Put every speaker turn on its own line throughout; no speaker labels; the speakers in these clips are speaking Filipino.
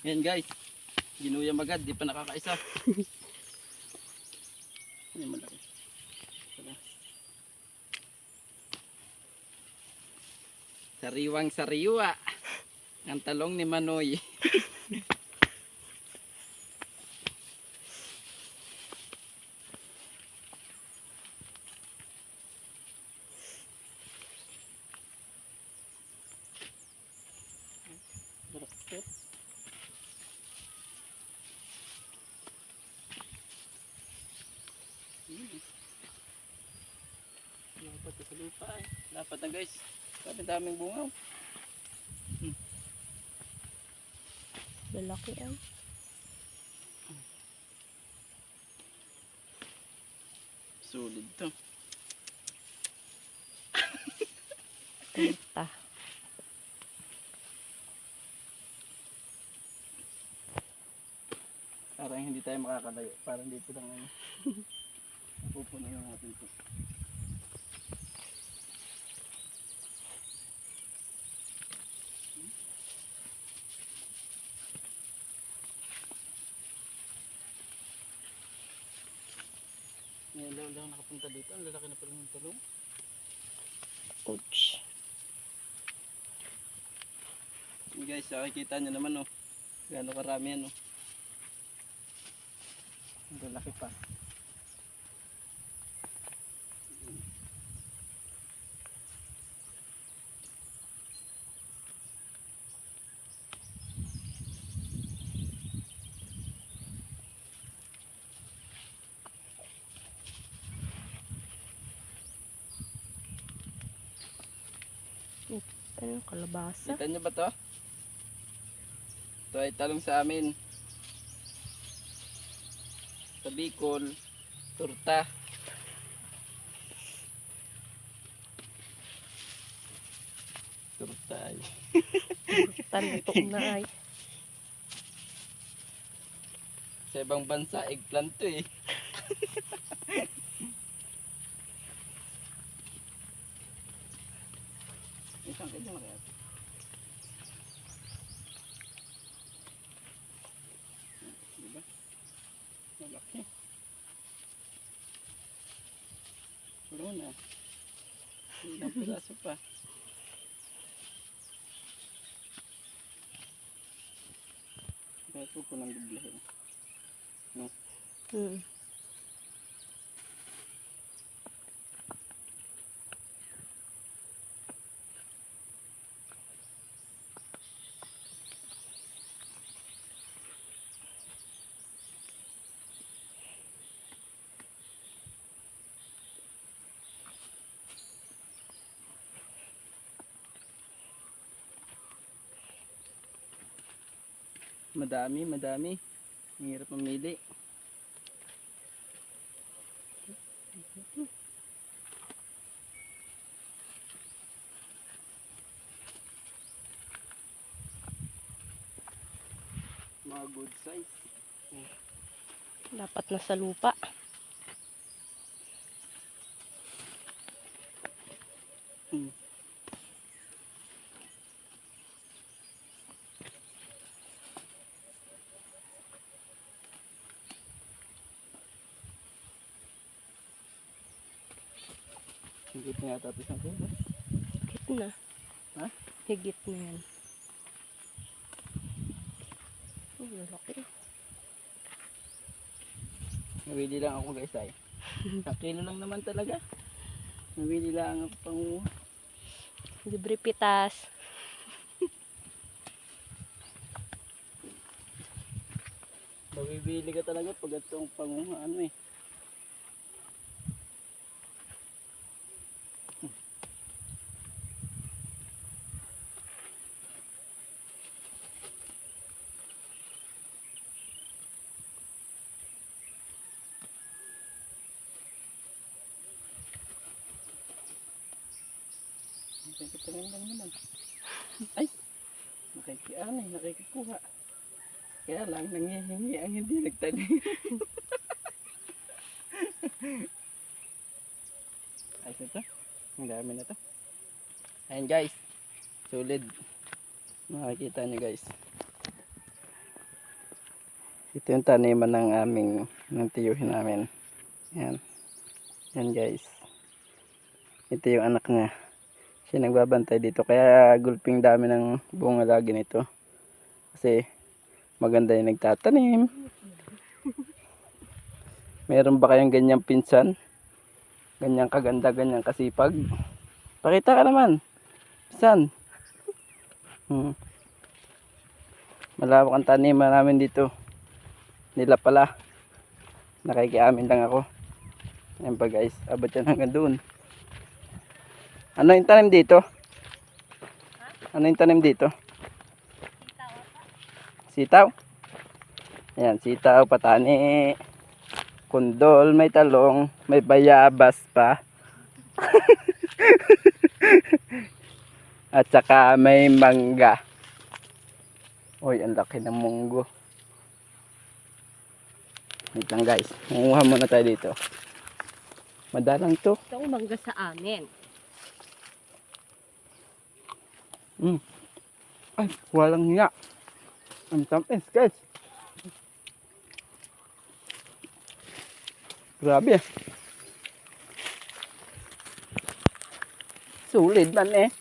Yan guys. Ginuyam agad, di pa nakakaisa. Yan malaki. Sariwang sariwa. Ang talong ni Manoy. Dapat sa lupa eh. Dapat na guys. Sabi daming bungaw.
Lalaki ang.
Solid to.
Punta.
Parang hindi tayo makakalayo. Parang dito lang ano. Pupuno na natin ito. May ilaw nakapunta dito. Ang lalaki na pala ng talong.
Ouch.
Hey guys, nakikita nyo naman oh. Gano'ng karami yan oh. Ang lalaki pa.
Ano, kalabasa?
Kita nyo ba to? Ito ay talong sa amin. Sa Bicol, turta. Turta ay.
Talutok na ay.
Sa ibang bansa, eggplant to eh. Isang kanya kaya. Diba? Malaki. Wala na. Ilang piraso pa. Bago ko lang biglahin. No? Madami. Ang hirap mamili. Mga good size.
Dapat na sa lupa.
Higit na yata ito isang kilo.
Higit na.
Ha?
Higit na yan. Oh, lalaki.
Nawili lang ako guys ay. Isang kilo lang naman talaga. Nawili lang ako pang
Libre pitas.
mabibili ka talaga pag itong panguha ano eh. Nakikitingin lang naman. Ay! Nakikikuha. Kaya lang, nangihingi ang hindi nagtanim. Ayos na to. Ang dami na to. Ayan guys. Solid. Makikita nyo guys. Ito yung taniman ng ng tiyuhin namin. Yan. Yan guys. Ito yung anak niya. Siya nagbabantay dito. Kaya gulping dami ng bunga lagi nito. Kasi maganda yung nagtatanim. Meron ba kayong ganyang pinsan? Ganyang kaganda, ganyang kasipag? Pakita ka naman. Pinsan. Malawak ang taniman namin dito. Nila pala. Nakikiamin lang ako. Ayan pa guys. Abot yan hanggang doon. Ano yung tanim dito? Ano yung tanim dito? Sitaw. Ayan, sitaw, patani, kundol, may talong, may bayabas pa. At saka may mangga. Uy, ang laki ng munggo. Wait lang guys. Manguha muna tayo dito. Madalang to.
Ito ang mangga sa amin.
Ay, walang hiya. Ang tamis guys. Grabe. Sulit man eh.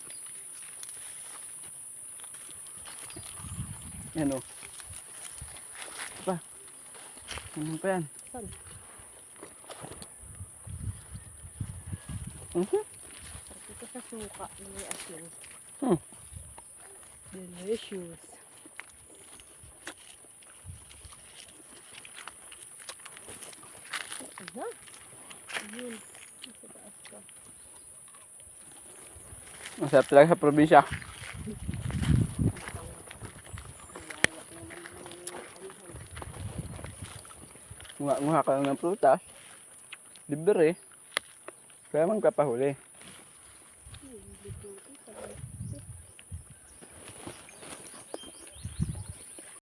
Yan o. Pa. Ano pa yan?
Saan? Ito sa suka. May asin. Delicious. Ano? Ayun. Nasa taas ka.
Masarap talaga sa probinsya. Nguha ka lang ng prutas. Libre. Kaya magpapahuli.